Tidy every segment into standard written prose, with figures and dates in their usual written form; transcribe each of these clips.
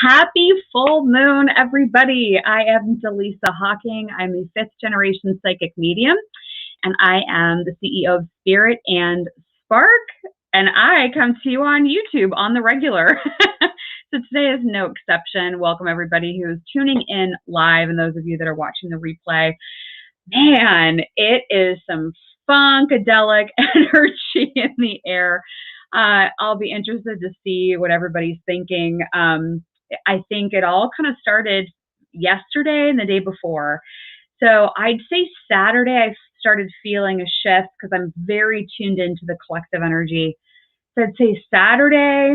Happy full moon, everybody. I am Dallisa Hawking. I'm a fifth generation psychic medium, and I am the CEO of Spirit and Spark. And I come to you on YouTube on the regular. So today is no exception. Welcome, everybody who is tuning in live, and those of you that are watching the replay. Man, it is some funkadelic energy in the air. I'll be interested to see what everybody's thinking. I think it all kind of started yesterday and the day before. So I'd say Saturday I started feeling a shift because I'm very tuned into the collective energy. So I'd say Saturday,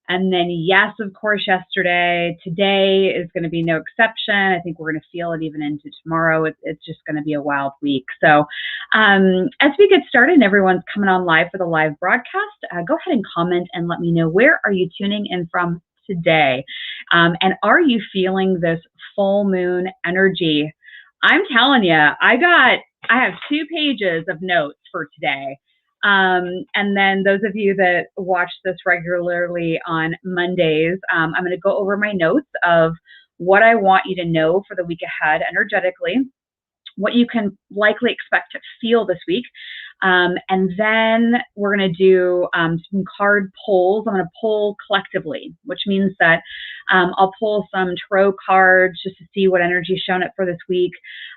and then yes, of course, yesterday. Today is going to be no exception. I think we're going to feel it even into tomorrow. It's just going to be a wild week. So as we get started and everyone's coming on live for the live broadcast, go ahead and comment and let me know, where are you tuning in from today? And are you feeling this full moon energy? I'm telling you, I have 2 pages of notes for today. And then those of you that watch this regularly on Mondays, I'm going to go over my notes of what I want you to know for the week ahead energetically, what you can likely expect to feel this week. And then we're going to do some card pulls. I'm going to pull collectively, which means that I'll pull some tarot cards just to see what energy is showing up for this week.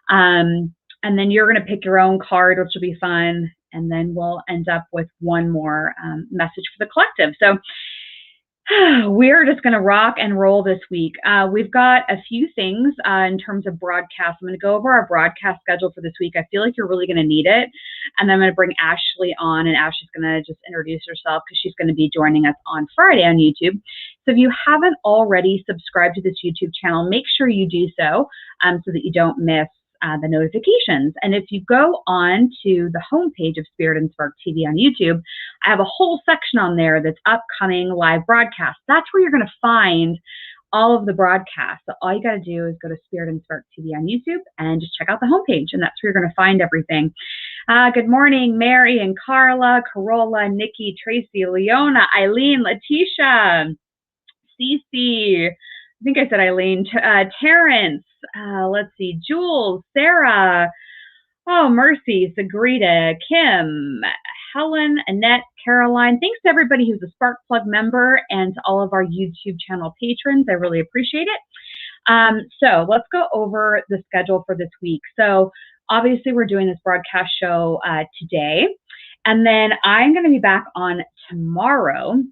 And then you're going to pick your own card, which will be fun. And then we'll end up with one more message for the collective. So we're just going to rock and roll this week. We've got a few things in terms of broadcast. I'm going to go over our broadcast schedule for this week. I feel like you're really going to need it. And then I'm going to bring Ashley on, and Ashley's going to just introduce herself because she's going to be joining us on Friday on YouTube. So if you haven't already subscribed to this YouTube channel, make sure you do so so that you don't miss the notifications. And if you go on to the homepage of Spirit and Spark TV on YouTube, I have a whole section on there that's upcoming live broadcasts. That's where you're going to find all of the broadcasts. So all you got to do is go to Spirit and Spark TV on YouTube and just check out the homepage, and that's where you're going to find everything. Good morning, Mary and Carla, Carola, Nikki, Tracy, Leona, Eileen, Letitia, Cece, I think I said Eileen, Terrence, let's see, Jules, Sarah, oh, Mercy, Sagrita, Kim, Helen, Annette, Caroline. Thanks to everybody who's a Spark Plug member and to all of our YouTube channel patrons. I really appreciate it. So let's go over the schedule for this week. So obviously we're doing this broadcast show today, and then I'm going to be back on tomorrow.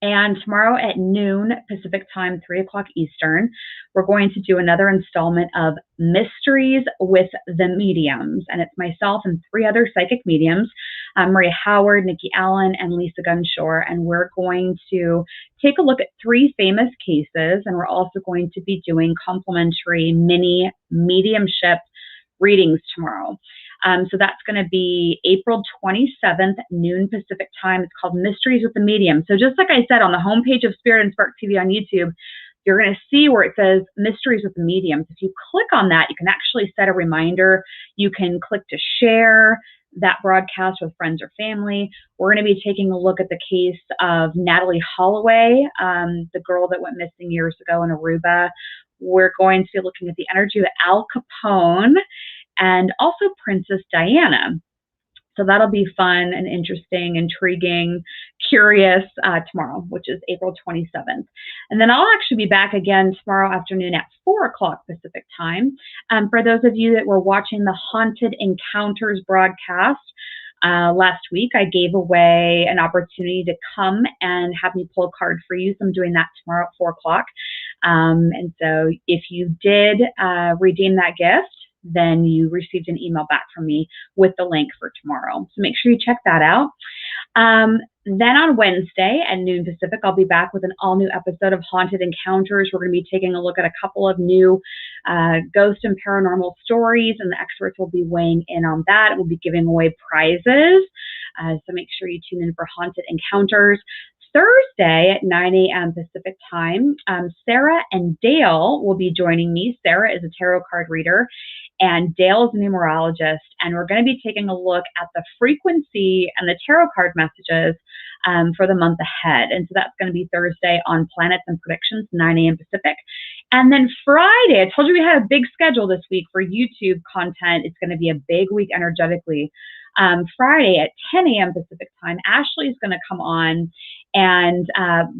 And tomorrow at noon Pacific time, 3 o'clock Eastern, we're going to do another installment of Mysteries with the Mediums. And it's myself and 3 other psychic mediums, Maria Howard, Nikki Allen, and Lisa Gunshore. And we're going to take a look at 3 famous cases. And we're also going to be doing complimentary mini mediumship readings tomorrow. So that's going to be April 27th, noon Pacific time. It's called Mysteries with the Medium. So just like I said, on the homepage of Spirit and Spark TV on YouTube, you're going to see where it says Mysteries with the Mediums. If you click on that, you can actually set a reminder. You can click to share that broadcast with friends or family. We're going to be taking a look at the case of Natalie Holloway, the girl that went missing years ago in Aruba. We're going to be looking at the energy of Al Capone and also Princess Diana. So that'll be fun and interesting, intriguing, curious tomorrow, which is April 27th. And then I'll actually be back again tomorrow afternoon at 4 o'clock Pacific time. For those of you that were watching the Haunted Encounters broadcast last week, I gave away an opportunity to come and have me pull a card for you. So I'm doing that tomorrow at 4 o'clock. And so if you did redeem that gift, then you received an email back from me with the link for tomorrow. So make sure you check that out. Then on Wednesday at noon Pacific, I'll be back with an all-new episode of Haunted Encounters. We're going to be taking a look at a couple of new ghost and paranormal stories, and the experts will be weighing in on that. We'll be giving away prizes. So make sure you tune in for Haunted Encounters. Thursday at 9 a.m. Pacific time, Sarah and Dale will be joining me. Sarah is a tarot card reader, and Dale is a numerologist. And we're going to be taking a look at the frequency and the tarot card messages for the month ahead. And so that's going to be Thursday on Planets and Predictions, 9 a.m. Pacific. And then Friday, I told you we had a big schedule this week for YouTube content. It's going to be a big week energetically. Friday at 10 a.m. Pacific time, Ashley is going to come on and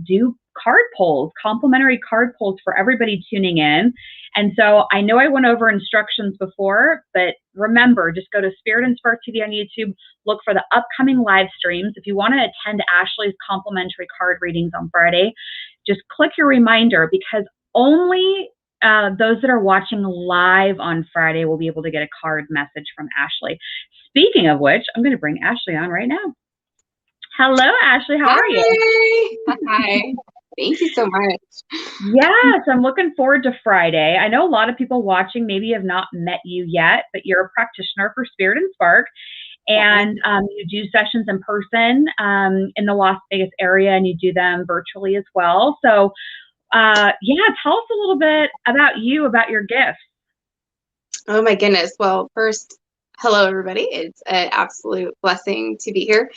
do card polls, complimentary card polls for everybody tuning in. And so I know I went over instructions before, but remember, just go to Spirit and Spark TV on YouTube, look for the upcoming live streams. If you want to attend Ashley's complimentary card readings on Friday, just click your reminder, because only those that are watching live on Friday will be able to get a card message from Ashley. Speaking of which, I'm going to bring Ashley on right now. Hello, Ashley. How are you? Hi. Thank you so much. Yes, I'm looking forward to Friday. I know a lot of people watching maybe have not met you yet, but you're a practitioner for Spirit and Spark. And you do sessions in person in the Las Vegas area, and you do them virtually as well. So, yeah, tell us a little bit about you, about your gifts. Oh my goodness. Well, first, hello everybody. It's an absolute blessing to be here.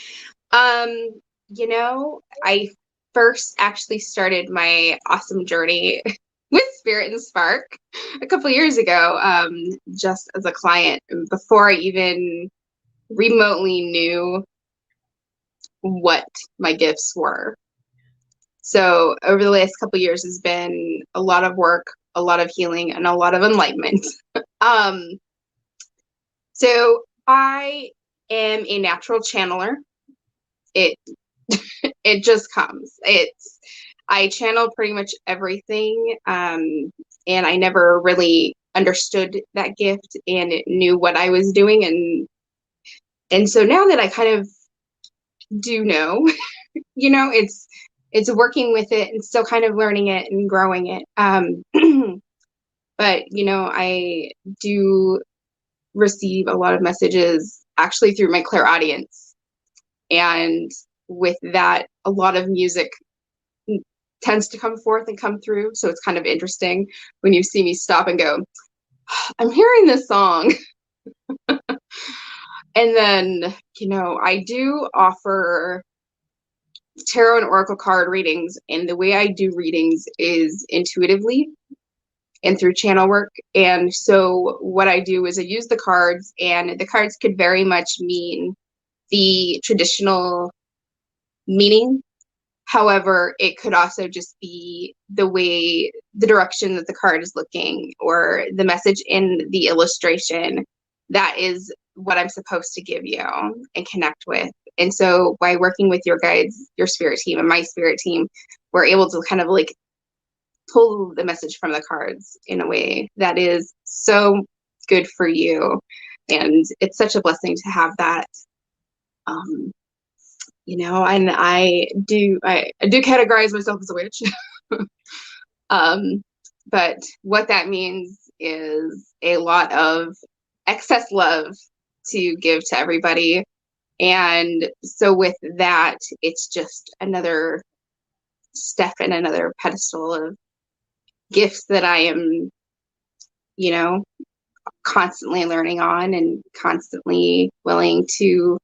You know, I first actually started my awesome journey with Spirit and Spark a couple years ago, just as a client, before I even remotely knew what my gifts were. So over the last couple years has been a lot of work, a lot of healing, and a lot of enlightenment. So I am a natural channeler. It just comes. I channel pretty much everything, and I never really understood that gift and knew what I was doing, and so now that I kind of do know, you know, it's working with it and still kind of learning it and growing it. But you know, I do receive a lot of messages actually through my clairaudience, and with that, a lot of music tends to come forth and come through. So it's kind of interesting when you see me stop and go, I'm hearing this song. And then, you know, I do offer tarot and oracle card readings, and the way I do readings is intuitively and through channel work. And so what I do is I use the cards, and the cards could very much mean the traditional meaning. However, it could also just be the way, the direction that the card is looking, or the message in the illustration. That is what I'm supposed to give you and connect with. And so by working with your guides, your spirit team and my spirit team, we're able to kind of like pull the message from the cards in a way that is so good for you. And it's such a blessing to have that. You know, and I do categorize myself as a witch. But what that means is a lot of excess love to give to everybody. And so with that, it's just another step and another pedestal of gifts that I am, you know, constantly learning on and constantly willing to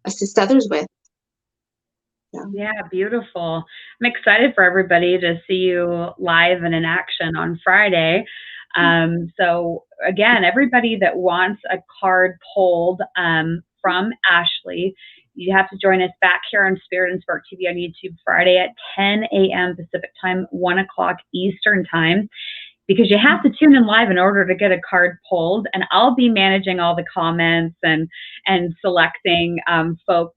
assist others with. Yeah, beautiful. I'm excited for everybody to see you live and in action on Friday. So again, everybody that wants a card pulled from Ashley, you have to join us back here on Spirit and Spark TV on YouTube Friday at 10 a.m. Pacific time, 1 o'clock Eastern time, because you have to tune in live in order to get a card pulled. And I'll be managing all the comments and selecting folks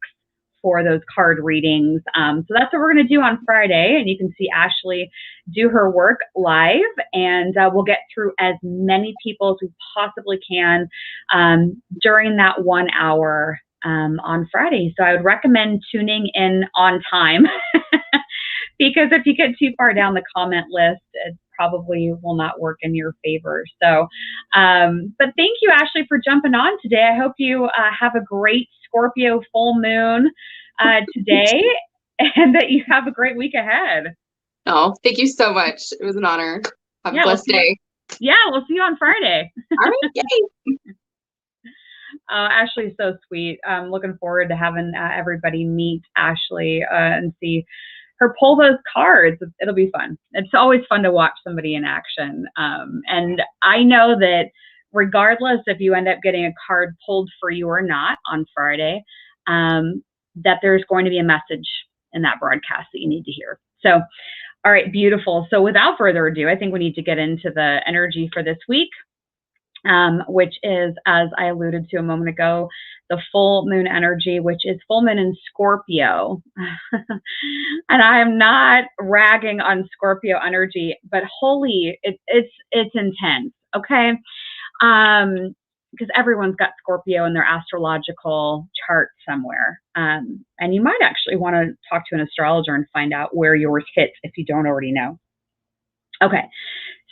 for those card readings. So that's what we're going to do on Friday. And you can see Ashley do her work live, and we'll get through as many people as we possibly can during that 1 hour on Friday. So I would recommend tuning in on time because if you get too far down the comment list, it probably will not work in your favor. So, but thank you, Ashley, for jumping on today. I hope you have a great Scorpio full moon today. and that you have a great week ahead. Oh, thank you so much. It was an honor. Have a blessed day. We'll see you on Friday. All right, yay. Ashley's so sweet. I'm looking forward to having everybody meet Ashley and see her pull those cards. It'll be fun. It's always fun to watch somebody in action. And I know that regardless if you end up getting a card pulled for you or not on Friday, that there's going to be a message in that broadcast that you need to hear. So, all right, beautiful. So without further ado, I think we need to get into the energy for this week. Which is, as I alluded to a moment ago, the full moon energy, which is full moon in Scorpio. And I am not ragging on Scorpio energy, but holy, it's intense, okay? Because everyone's got Scorpio in their astrological chart somewhere. And you might actually want to talk to an astrologer and find out where yours hits if you don't already know. Okay.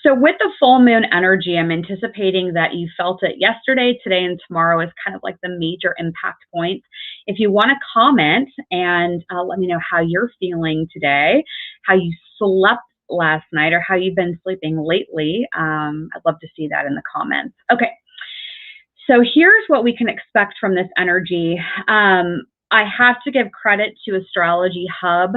So with the full moon energy, I'm anticipating that you felt it yesterday, today, and tomorrow is kind of like the major impact points. If you want to comment and let me know how you're feeling today, how you slept last night, or how you've been sleeping lately, I'd love to see that in the comments. Okay. So here's what we can expect from this energy. I have to give credit to Astrology Hub.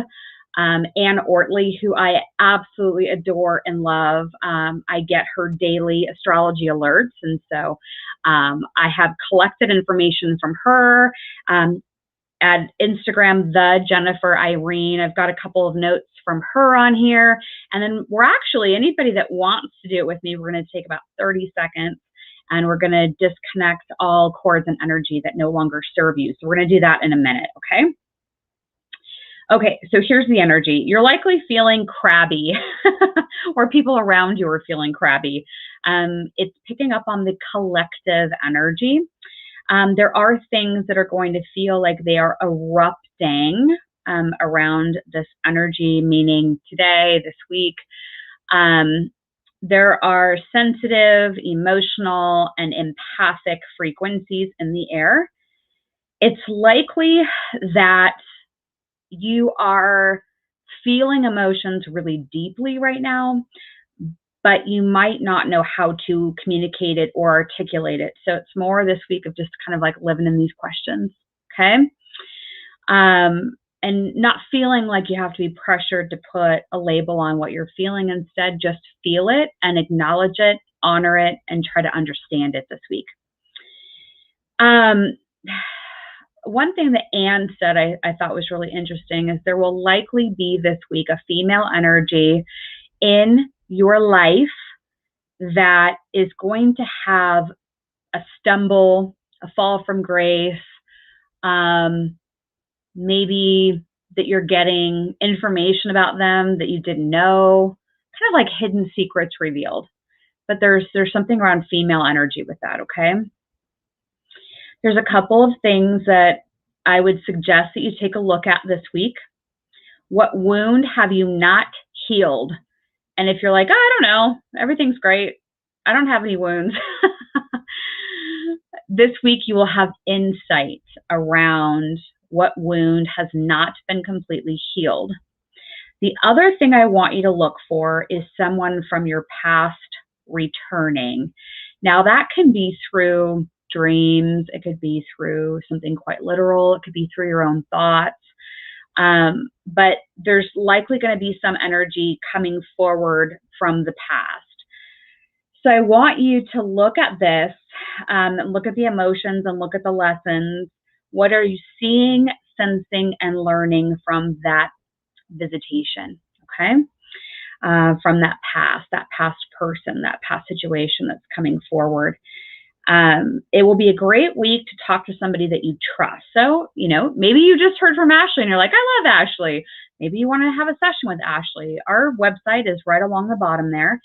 Anne Ortley, who I absolutely adore and love. I get her daily astrology alerts. And so I have collected information from her at Instagram, the Jennifer Irene. I've got a couple of notes from her on here. And then we're actually, anybody that wants to do it with me, we're going to take about 30 seconds and we're going to disconnect all cords and energy that no longer serve you. So we're going to do that in a minute, okay? Okay, so here's the energy. You're likely feeling crabby, or people around you are feeling crabby. It's picking up on the collective energy. There are things that are going to feel like they are erupting around this energy, meaning today, this week. There are sensitive, emotional, and empathic frequencies in the air. It's likely that you are feeling emotions really deeply right now, but you might not know how to communicate it or articulate it. So it's more this week of just kind of like living in these questions, okay? And not feeling like you have to be pressured to put a label on what you're feeling. Instead, just feel it and acknowledge it, honor it, and try to understand it this week. One thing that Anne said I thought was really interesting is there will likely be this week a female energy in your life that is going to have a stumble, a fall from grace, maybe that you're getting information about them that you didn't know, kind of like hidden secrets revealed. But there's something around female energy with that, okay? There's a couple of things that I would suggest that you take a look at this week. What wound have you not healed? And if you're like, oh, I don't know, everything's great, I don't have any wounds. This week you will have insight around what wound has not been completely healed. The other thing I want you to look for is someone from your past returning. Now that can be through dreams, it could be through something quite literal, it could be through your own thoughts, but there's likely going to be some energy coming forward from the past. So I want you to look at this, look at the emotions and look at the lessons. What are you seeing, sensing, and learning from that visitation, okay? From that past person, that past situation that's coming forward. It will be a great week to talk to somebody that you trust. So, maybe you just heard from Ashley and you're like, I love Ashley. Maybe you want to have a session with Ashley. Our website is right along the bottom there.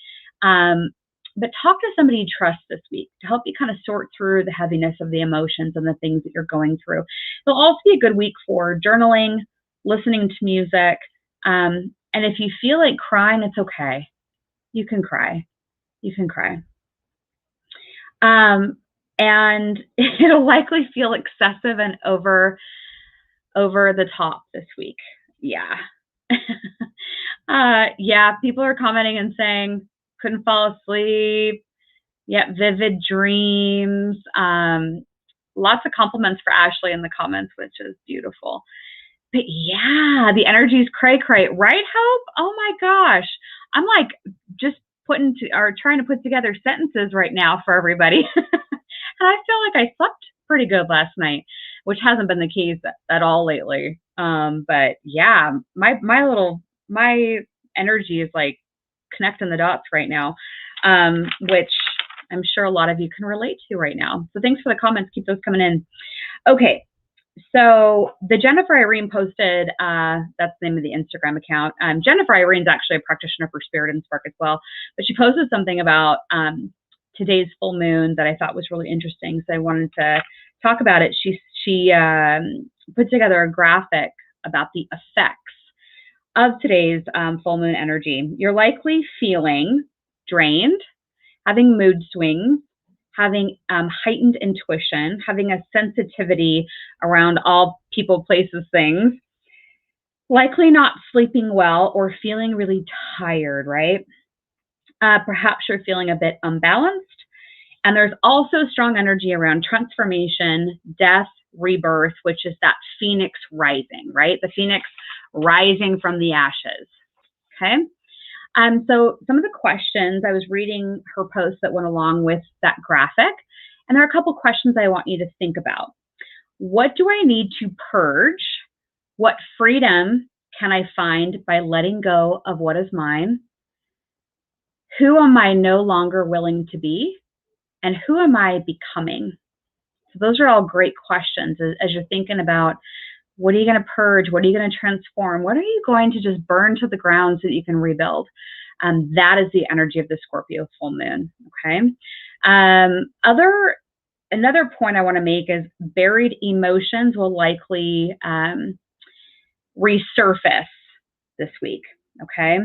But talk to somebody you trust this week to help you kind of sort through the heaviness of the emotions and the things that you're going through. It'll also be a good week for journaling, listening to music. And if you feel like crying, it's okay. You can cry. You can cry. And it'll likely feel excessive and over the top this week. Yeah. Yeah, people are commenting and saying, couldn't fall asleep. Yeah, vivid dreams. Lots of compliments for Ashley in the comments, which is beautiful. But yeah, the energy is cray cray, right, Hope? Oh my gosh. I'm like just trying to put together sentences right now for everybody. And I feel like I slept pretty good last night, which hasn't been the case at all lately. But yeah, my energy is like connecting the dots right now, which I'm sure a lot of you can relate to right now. So thanks for the comments. Keep those coming in. Okay. So the Jennifer Irene posted, that's the name of the Instagram account. Jennifer Irene's actually a practitioner for Spirit and Spark as well, but she posted something about today's full moon that I thought was really interesting. So I wanted to talk about it. She put together a graphic about the effects of today's full moon energy. You're likely feeling drained, having mood swings, having heightened intuition, having a sensitivity around all people, places, things, likely not sleeping well or feeling really tired, right? Perhaps you're feeling a bit unbalanced. And there's also strong energy around transformation, death, rebirth, which is that phoenix rising, right? The phoenix rising from the ashes, okay? So some of the questions, I was reading her post that went along with that graphic, and there are a couple questions I want you to think about. What do I need to purge? What freedom can I find by letting go of what is mine? Who am I no longer willing to be? And who am I becoming? So those are all great questions as you're thinking about what are you going to purge? What are you going to transform? What are you going to just burn to the ground so that you can rebuild? That is the energy of the Scorpio full moon, okay? Another point I want to make is buried emotions will likely resurface this week, okay?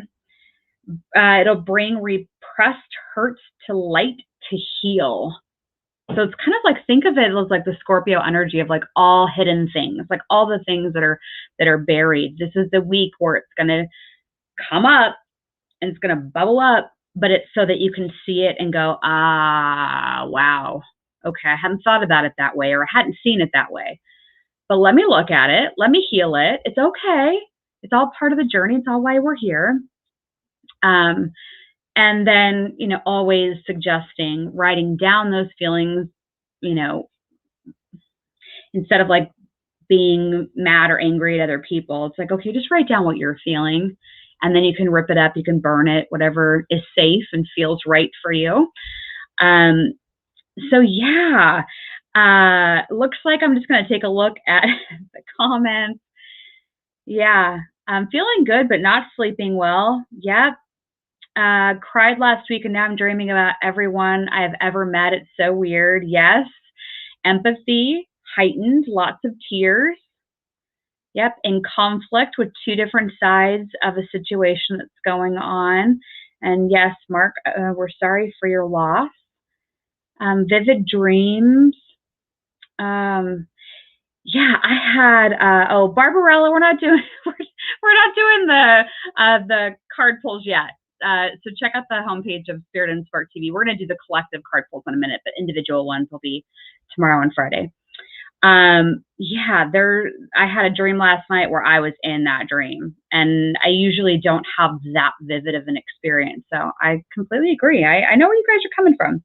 It'll bring repressed hurts to light to heal. So it's kind of like, think of it as like the Scorpio energy of like all hidden things, like all the things that are buried. This is the week where it's going to come up and it's going to bubble up, but it's so that you can see it and go, wow, okay, I hadn't thought about it that way, or I hadn't seen it that way. But let me look at it. Let me heal it. It's okay. It's all part of the journey. It's all why we're here. And then, always suggesting writing down those feelings, instead of like being mad or angry at other people. It's like, okay, just write down what you're feeling, and then you can rip it up, you can burn it, whatever is safe and feels right for you. So yeah, looks like I'm just going to take a look at the comments. Yeah, I'm feeling good, but not sleeping well. Yep. Cried last week, and now I'm dreaming about everyone I have ever met. It's so weird. Yes. Empathy heightened, lots of tears. Yep. In conflict with two different sides of a situation that's going on. And yes, Mark, we're sorry for your loss. Vivid dreams. Yeah, I had Barbarella. We're not doing the card pulls yet. So check out the homepage of Spirit and Spark TV. We're going to do the collective card pulls in a minute, but individual ones will be tomorrow and Friday. Yeah, I had a dream last night where I was in that dream, and I usually don't have that vivid of an experience. So I completely agree. I know where you guys are coming from.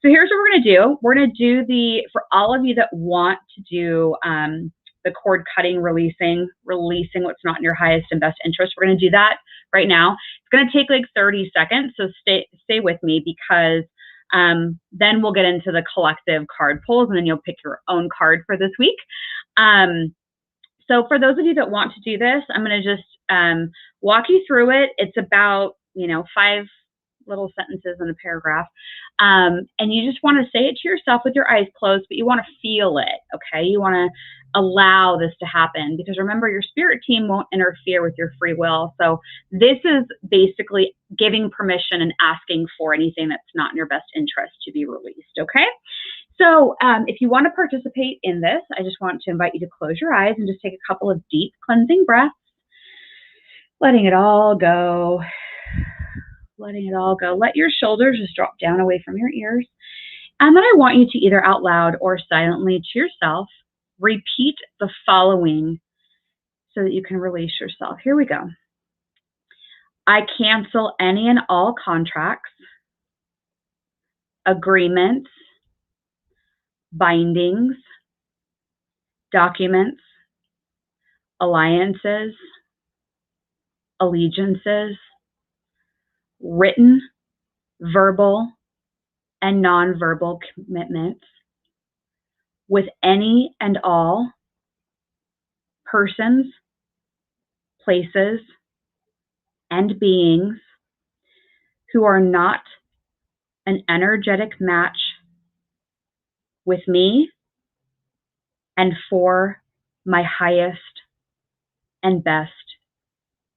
So here's what we're going to do. We're going to do for all of you that want to do the cord cutting, releasing what's not in your highest and best interest. We're going to do that right now. It's going to take like 30 seconds. So stay with me, because then we'll get into the collective card pulls, and then you'll pick your own card for this week. So for those of you that want to do this, I'm going to just walk you through it. It's about, 5 little sentences in a paragraph. And you just want to say it to yourself with your eyes closed, but you want to feel it, okay? You want to allow this to happen, because remember, your spirit team won't interfere with your free will. So this is basically giving permission and asking for anything that's not in your best interest to be released, okay? So if you want to participate in this, I just want to invite you to close your eyes and just take a couple of deep cleansing breaths. Letting it all go. Letting it all go. Let your shoulders just drop down away from your ears. And then I want you to either out loud or silently to yourself repeat the following so that you can release yourself. Here we go. I cancel any and all contracts, agreements, bindings, documents, alliances, allegiances, written, verbal, and nonverbal commitments with any and all persons, places, and beings who are not an energetic match with me and for my highest and best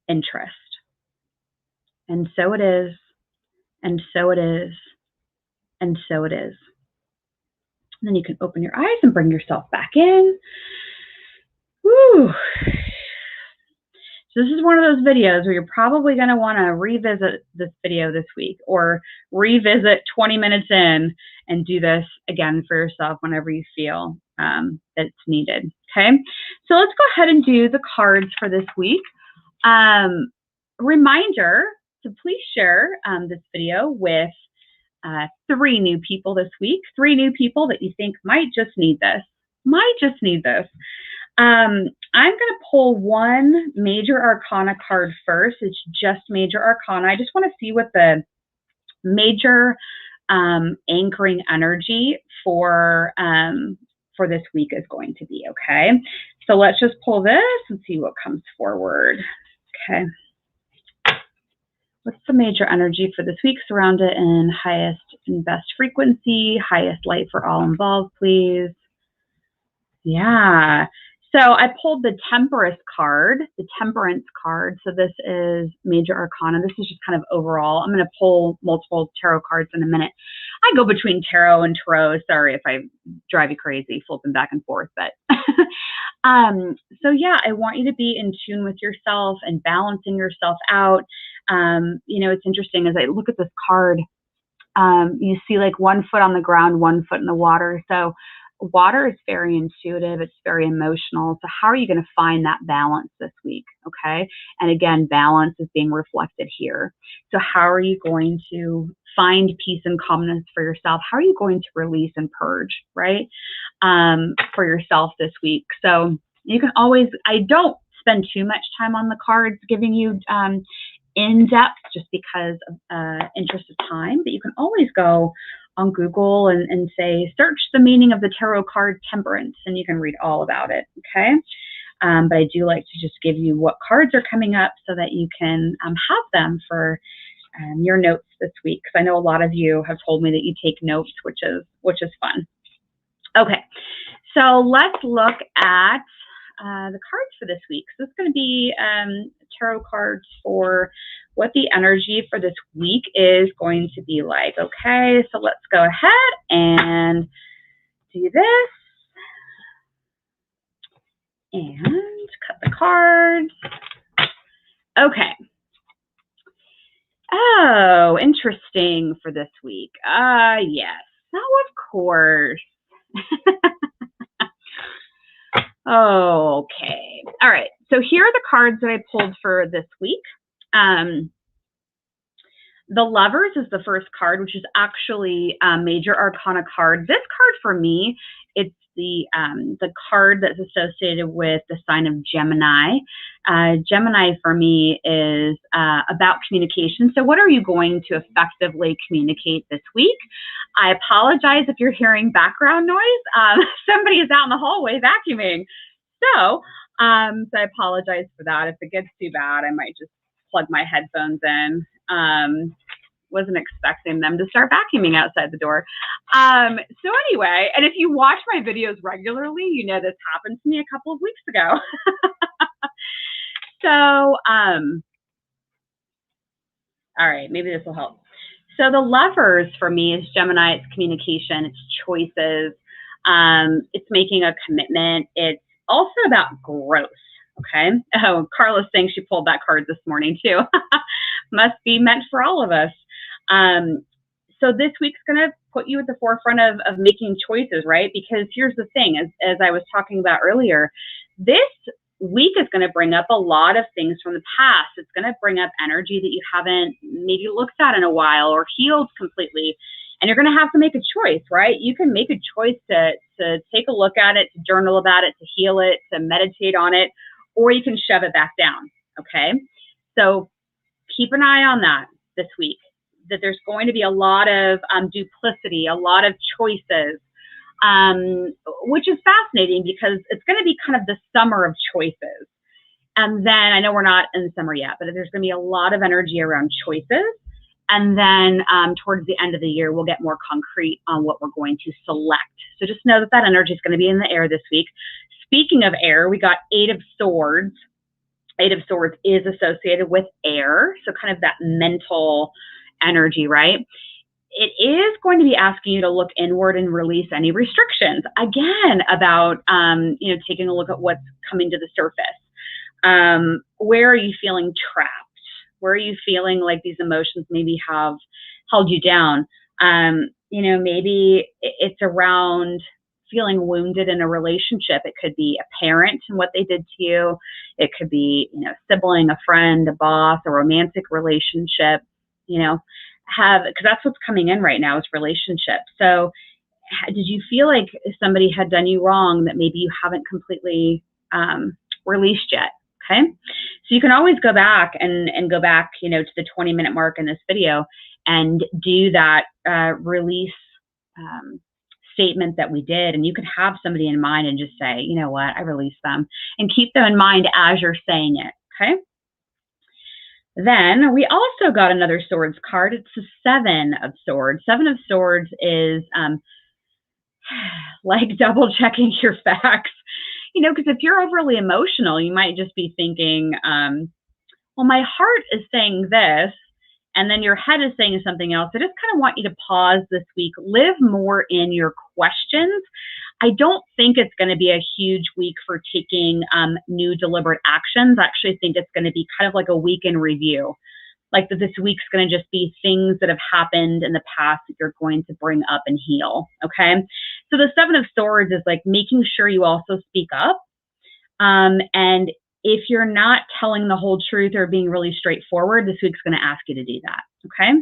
interest. And so it is, and so it is, and so it is. And then you can open your eyes and bring yourself back in. Woo. So this is one of those videos where you're probably going to want to revisit this video this week or revisit 20 minutes in and do this again for yourself whenever you feel that it's needed. Okay, so let's go ahead and do the cards for this week. Reminder to please share this video with 3 new people this week, 3 new people that you think might just need this, I'm going to pull one major arcana card first. It's just major arcana. I just want to see what the major anchoring energy for this week is going to be, okay? So let's just pull this and see what comes forward, okay? What's the major energy for this week? Surround it in highest and best frequency, highest light for all involved, please. Yeah. So I pulled the Temperance card. So this is major arcana. This is just kind of overall. I'm going to pull multiple tarot cards in a minute. I go between tarot and tarot. Sorry if I drive you crazy flipping back and forth, but so yeah, I want you to be in tune with yourself and balancing yourself out. You know, it's interesting as I look at this card, you see like one foot on the ground, one foot in the water. So water is very intuitive. It's very emotional. So how are you going to find that balance this week? Okay. And again, balance is being reflected here. So how are you going to find peace and calmness for yourself? How are you going to release and purge, right? For yourself this week. So you can always, I don't spend too much time on the cards giving you in depth just because of interest of time, but you can always go on Google and say, search the meaning of the tarot card Temperance, and you can read all about it, okay? But I do like to just give you what cards are coming up so that you can have them for your notes this week. Because I know a lot of you have told me that you take notes, which is fun. Okay, so let's look at the cards for this week. So it's going to be tarot cards for what the energy for this week is going to be like. Okay, so let's go ahead and do this and cut the cards. Okay. Oh, interesting for this week. Yes. Oh, of course. Okay. All right. So here are the cards that I pulled for this week. The Lovers is the first card, which is actually a major arcana card. This card for me, it's the card that's associated with the sign of Gemini. Gemini for me is about communication. So what are you going to effectively communicate this week? I apologize if you're hearing background noise. Somebody is out in the hallway vacuuming. So I apologize for that. If it gets too bad, I might just plug my headphones in. Wasn't expecting them to start vacuuming outside the door. So anyway, and if you watch my videos regularly, you know this happened to me a couple of weeks ago. So, all right, maybe this will help. So the Lovers for me is Gemini. It's communication, it's choices, it's making a commitment. It's also about growth. Okay. Oh, Carla's saying she pulled that card this morning too. Must be meant for all of us. So this week's going to put you at the forefront of making choices, right? Because here's the thing, as I was talking about earlier, this week is going to bring up a lot of things from the past. It's going to bring up energy that you haven't maybe looked at in a while or healed completely. And you're going to have to make a choice, right? You can make a choice to take a look at it, to journal about it, to heal it, to meditate on it, or you can shove it back down, okay? So keep an eye on that this week, that there's going to be a lot of duplicity, a lot of choices, which is fascinating because it's going to be kind of the summer of choices. And then I know we're not in the summer yet, but there's going to be a lot of energy around choices. And then towards the end of the year, we'll get more concrete on what we're going to select. So just know that that energy is going to be in the air this week. Speaking of air, we got 8 of Swords. 8 of Swords is associated with air, so kind of that mental energy, right? It is going to be asking you to look inward and release any restrictions. Again, about taking a look at what's coming to the surface. Where are you feeling trapped? Where are you feeling like these emotions maybe have held you down? Maybe it's around feeling wounded in a relationship. It could be a parent and what they did to you. It could be, a sibling, a friend, a boss, a romantic relationship, because that's what's coming in right now is relationships. So did you feel like somebody had done you wrong that maybe you haven't completely released yet? Okay. So you can always go back and go back, to the 20-minute mark in this video and do that release statement that we did. And you can have somebody in mind and just say, you know what, I released them, and keep them in mind as you're saying it. Okay. Then we also got another Swords card. It's the 7 of Swords. 7 of Swords is like double checking your facts. Because if you're overly emotional, you might just be thinking, well, my heart is saying this, and then your head is saying something else. I just kind of want you to pause this week, live more in your questions. I don't think it's going to be a huge week for taking new deliberate actions. I actually think it's going to be kind of like a week in review. Like that this week's going to just be things that have happened in the past that you're going to bring up and heal, okay? So the 7 of Swords is like making sure you also speak up. And if you're not telling the whole truth or being really straightforward, this week's going to ask you to do that, okay?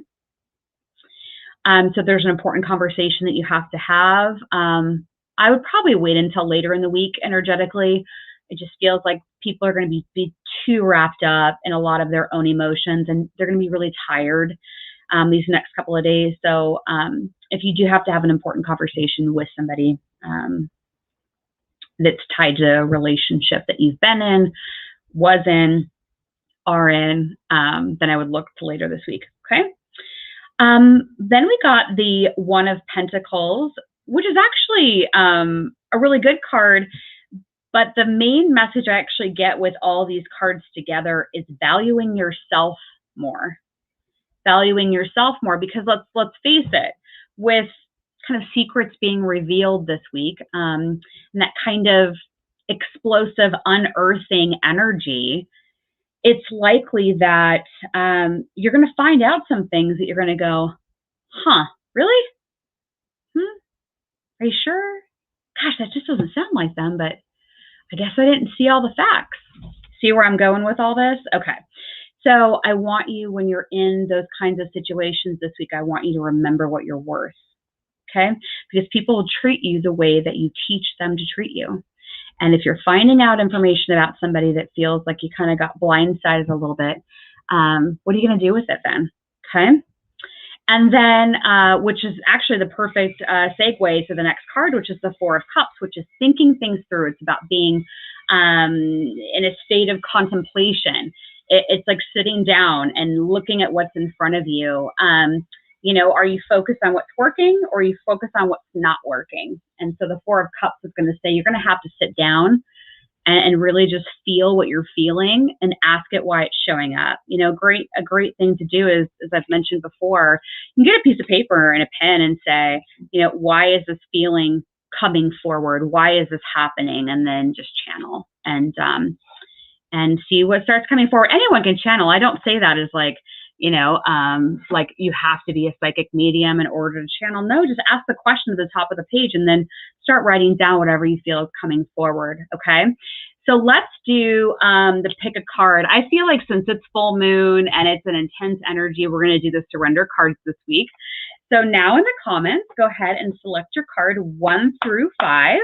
So there's an important conversation that you have to have. I would probably wait until later in the week energetically. It just feels like people are going to be too wrapped up in a lot of their own emotions, and they're going to be really tired these next couple of days. So if you do have to have an important conversation with somebody that's tied to a relationship that you've been in, was in, are in, then I would look to later this week, okay? Then we got the 1 of Pentacles, which is actually a really good card. But the main message I actually get with all these cards together is valuing yourself more. Valuing yourself more, because let's face it, with kind of secrets being revealed this week, and that kind of explosive unearthing energy, it's likely that you're going to find out some things that you're going to go, huh, really? Are you sure? Gosh, that just doesn't sound like them, but I guess I didn't see all the facts. See where I'm going with all this? Okay. So I want you, when you're in those kinds of situations this week, I want you to remember what you're worth. Okay? Because people will treat you the way that you teach them to treat you. And if you're finding out information about somebody that feels like you kind of got blindsided a little bit, what are you going to do with it then? Okay? And then, which is actually the perfect segue to the next card, which is the 4 of Cups, which is thinking things through. It's about being in a state of contemplation. It's like sitting down and looking at what's in front of you. Are you focused on what's working, or are you focused on what's not working? And so the 4 of Cups is going to say you're going to have to sit down and really just feel what you're feeling and ask it why it's showing up. A great thing to do is, as I've mentioned before, you can get a piece of paper and a pen and say, why is this feeling coming forward? Why is this happening? And then just channel. And and see what starts coming forward. Anyone can channel. I don't say that as like, you know, like you have to be a psychic medium in order to channel. No, just ask the question at the top of the page and then start writing down whatever you feel is coming forward. Okay. So let's do the pick a card. I feel like since it's full moon and it's an intense energy, we're going to do the surrender cards this week. So now in the comments, go ahead and select your card 1 through 5.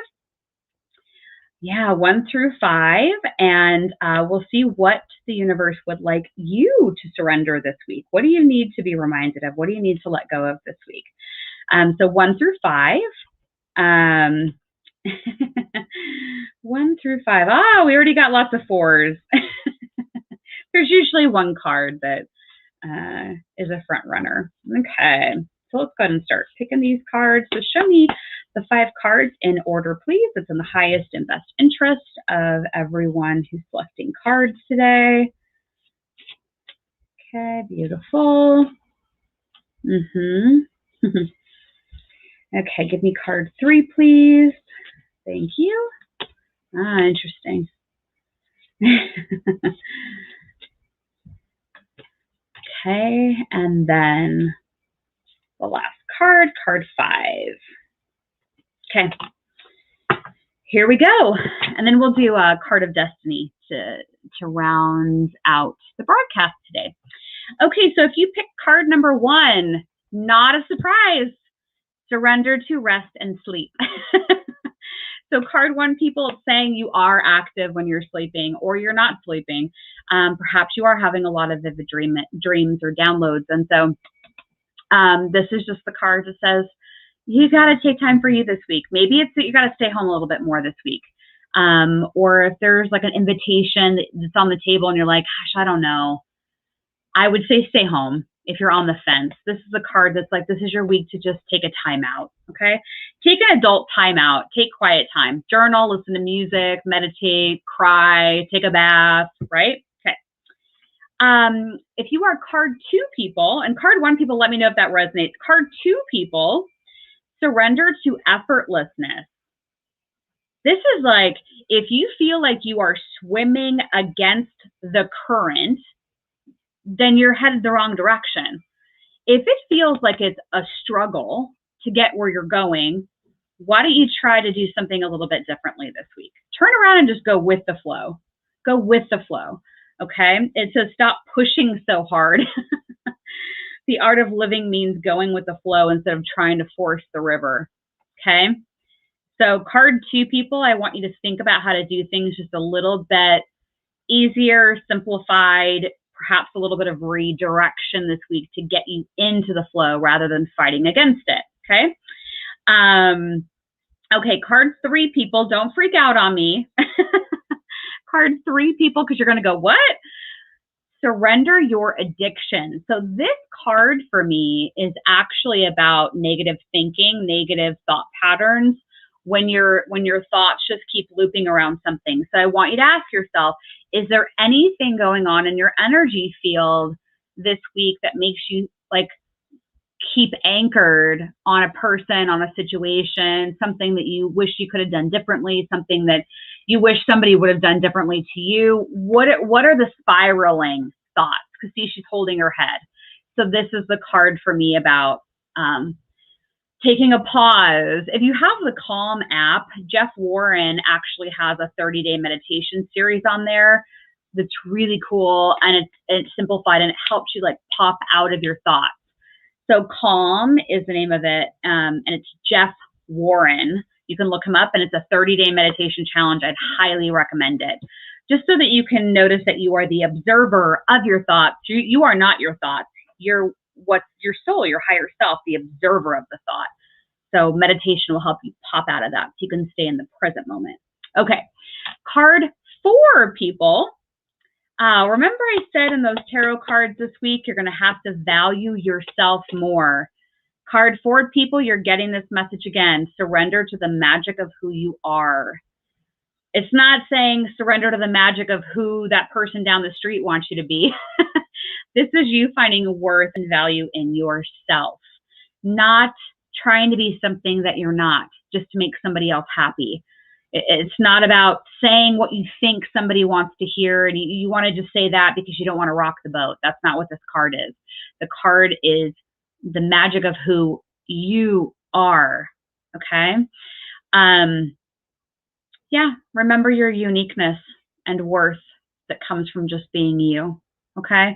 Yeah, 1 through 5, and we'll see what the universe would like you to surrender this week. What do you need to be reminded of? What do you need to let go of this week? So 1 through 5. 1 through 5. Oh, we already got lots of 4s. There's usually one card that is a front runner. Okay, so let's go ahead and start picking these cards. So show me the 5 cards in order, please. It's in the highest and best interest of everyone who's selecting cards today. Okay, beautiful. Okay, give me card 3, please. Thank you. Interesting. Okay, and then the last card, card 5. Okay, here we go. And then we'll do a card of destiny to round out the broadcast today. Okay, so if you pick card number 1, not a surprise. Surrender to rest and sleep. So card 1, people, it's saying you are active when you're sleeping or you're not sleeping. Perhaps you are having a lot of vivid dreams or downloads. And so this is just the card that says, you got to take time for you this week. Maybe it's that you got to stay home a little bit more this week. Or if there's like an invitation that's on the table and you're like, gosh, I don't know. I would say stay home if you're on the fence. This is a card that's like, this is your week to just take a time out, okay? Take an adult time out. Take quiet time. Journal, listen to music, meditate, cry, take a bath, right? Okay. If you are card 2 people, and card 1 people, let me know if that resonates. Card 2 people, surrender to effortlessness. This is like, if you feel like you are swimming against the current, then you're headed the wrong direction. If it feels like it's a struggle to get where you're going, why don't you try to do something a little bit differently this week? Turn around and just go with the flow. Go with the flow, okay? It says stop pushing so hard. The art of living means going with the flow instead of trying to force the river, okay? So card 2 people, I want you to think about how to do things just a little bit easier, simplified, perhaps a little bit of redirection this week to get you into the flow rather than fighting against it, okay? Okay, card 3 people, don't freak out on me. Card 3 people, because you're going to go, what? Surrender your addiction. So this card for me is actually about negative thinking, negative thought patterns, when your thoughts just keep looping around something. So I want you to ask yourself, is there anything going on in your energy field this week that makes you like keep anchored on a person, on a situation, something that you wish you could have done differently, something that you wish somebody would have done differently to you? What are the spiraling thoughts? Because see, she's holding her head. So this is the card for me about taking a pause. If you have the Calm app, Jeff Warren actually has a 30-day meditation series on there that's really cool, and it's simplified and it helps you like pop out of your thoughts. So Calm is the name of it, and it's Jeff Warren. You can look him up, and it's a 30-day meditation challenge. I'd highly recommend it, just so that you can notice that you are the observer of your thoughts. You are not your thoughts. You're what's your soul, your higher self, the observer of the thought. So meditation will help you pop out of that so you can stay in the present moment. Okay, card 4 people. Remember I said in those tarot cards this week, you're going to have to value yourself more. Card 4 people, you're getting this message again. Surrender to the magic of who you are. It's not saying surrender to the magic of who that person down the street wants you to be. This is you finding worth and value in yourself, not trying to be something that you're not just to make somebody else happy. It's not about saying what you think somebody wants to hear, and you want to just say that because you don't want to rock the boat. That's not what this card is. The card is the magic of who you are. Okay. Yeah, remember your uniqueness and worth that comes from just being you. Okay.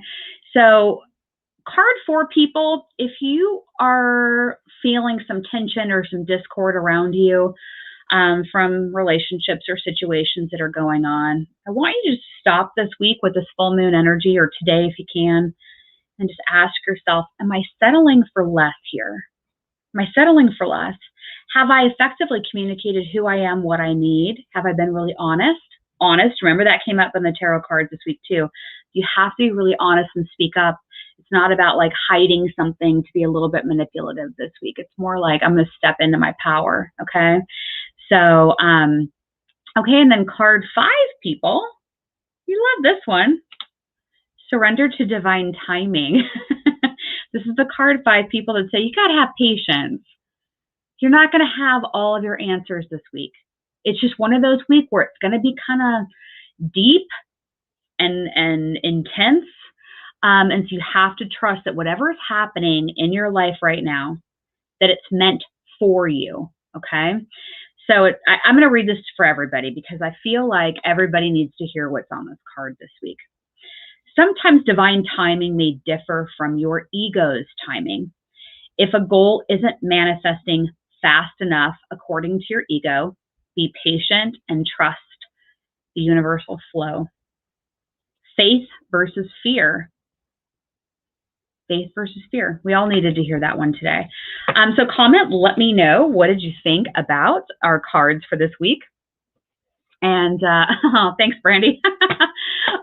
So card 4 people, if you are feeling some tension or some discord around you, from relationships or situations that are going on, I want you to stop this week with this full moon energy, or today if you can, and just ask yourself, am I settling for less here? Am I settling for less? Have I effectively communicated who I am, what I need? Have I been really honest? Honest, remember that came up in the tarot cards this week too. You have to be really honest and speak up. It's not about like hiding something to be a little bit manipulative this week. It's more like I'm going to step into my power, okay? So, okay, and then card 5 people, you love this one. Surrender to divine timing. This is the card 5 people that say you got to have patience. You're not going to have all of your answers this week. It's just one of those weeks where it's going to be kind of deep and intense. And so you have to trust that whatever is happening in your life right now, that it's meant for you, okay? So I'm going to read this for everybody because I feel like everybody needs to hear what's on this card this week. Sometimes divine timing may differ from your ego's timing. If a goal isn't manifesting fast enough according to your ego, be patient and trust the universal flow. Faith versus fear. Faith versus fear. We all needed to hear that one today. So comment, let me know, what did you think about our cards for this week? And oh, thanks, Brandy.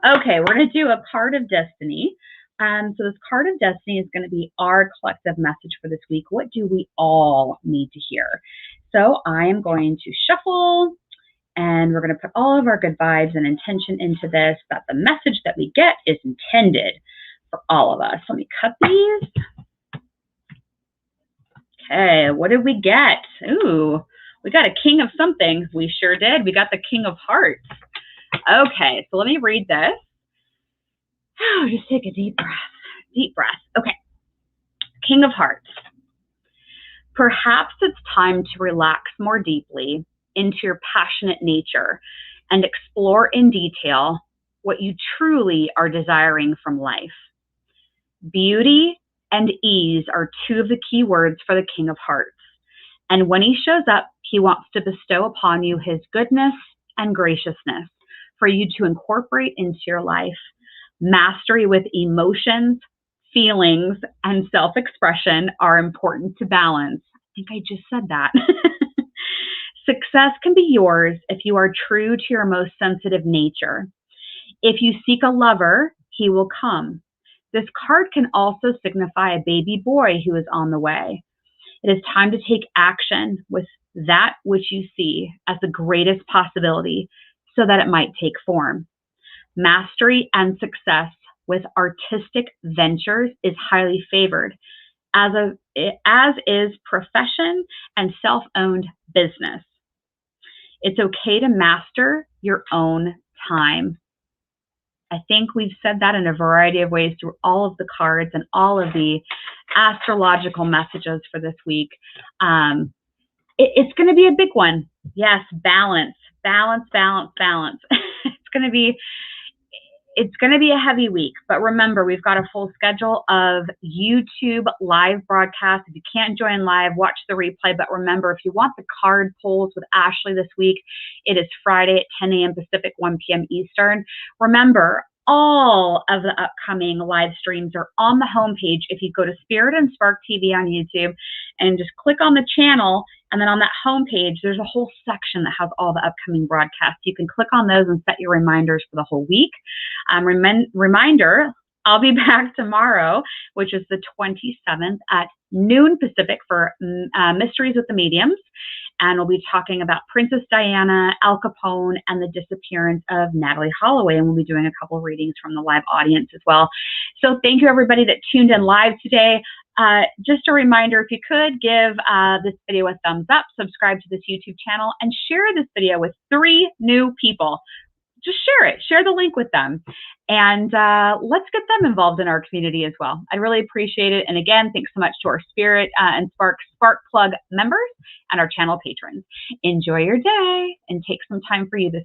Okay, we're going to do a card of destiny. So this card of destiny is going to be our collective message for this week. What do we all need to hear? So I am going to shuffle, and we're going to put all of our good vibes and intention into this, that the message that we get is intended for all of us. Let me cut these. Okay, what did we get? Ooh, we got a king of something. We sure did. We got the king of hearts. Okay, so let me read this. Oh, just take a deep breath. Deep breath. Okay, king of hearts. Perhaps it's time to relax more deeply into your passionate nature and explore in detail what you truly are desiring from life. Beauty and ease are 2 of the key words for the King of Hearts. And when he shows up, he wants to bestow upon you his goodness and graciousness for you to incorporate into your life. Mastery with emotions, feelings, and self-expression are important to balance. I think I just said that. Success can be yours if you are true to your most sensitive nature. If you seek a lover, he will come. This card can also signify a baby boy who is on the way. It is time to take action with that which you see as the greatest possibility so that it might take form. Mastery and success with artistic ventures is highly favored, as is profession and self-owned business. It's okay to master your own time. I think we've said that in a variety of ways through all of the cards and all of the astrological messages for this week. It's going to be a big one. Yes, balance, balance, balance, balance. It's going to be a heavy week, but remember, we've got a full schedule of YouTube live broadcasts. If you can't join live, watch the replay. But remember, if you want the card polls with Ashley this week, it is Friday at 10 a.m. Pacific, 1 p.m. Eastern. Remember, all of the upcoming live streams are on the homepage. If you go to Spirit and Spark TV on YouTube and just click on the channel, and then on that homepage, there's a whole section that has all the upcoming broadcasts. You can click on those and set your reminders for the whole week. Reminder, I'll be back tomorrow, which is the 27th at noon Pacific for Mysteries with the Mediums. And we'll be talking about Princess Diana, Al Capone, and the disappearance of Natalie Holloway. And we'll be doing a couple of readings from the live audience as well. So thank you, everybody that tuned in live today. Just a reminder, if you could give this video a thumbs up, subscribe to this YouTube channel, and share this video with 3 new people. Just share it, share the link with them, and let's get them involved in our community as well. I really appreciate it. And again, thanks so much to our Spirit and Spark Plug members and our channel patrons. Enjoy your day and take some time for you this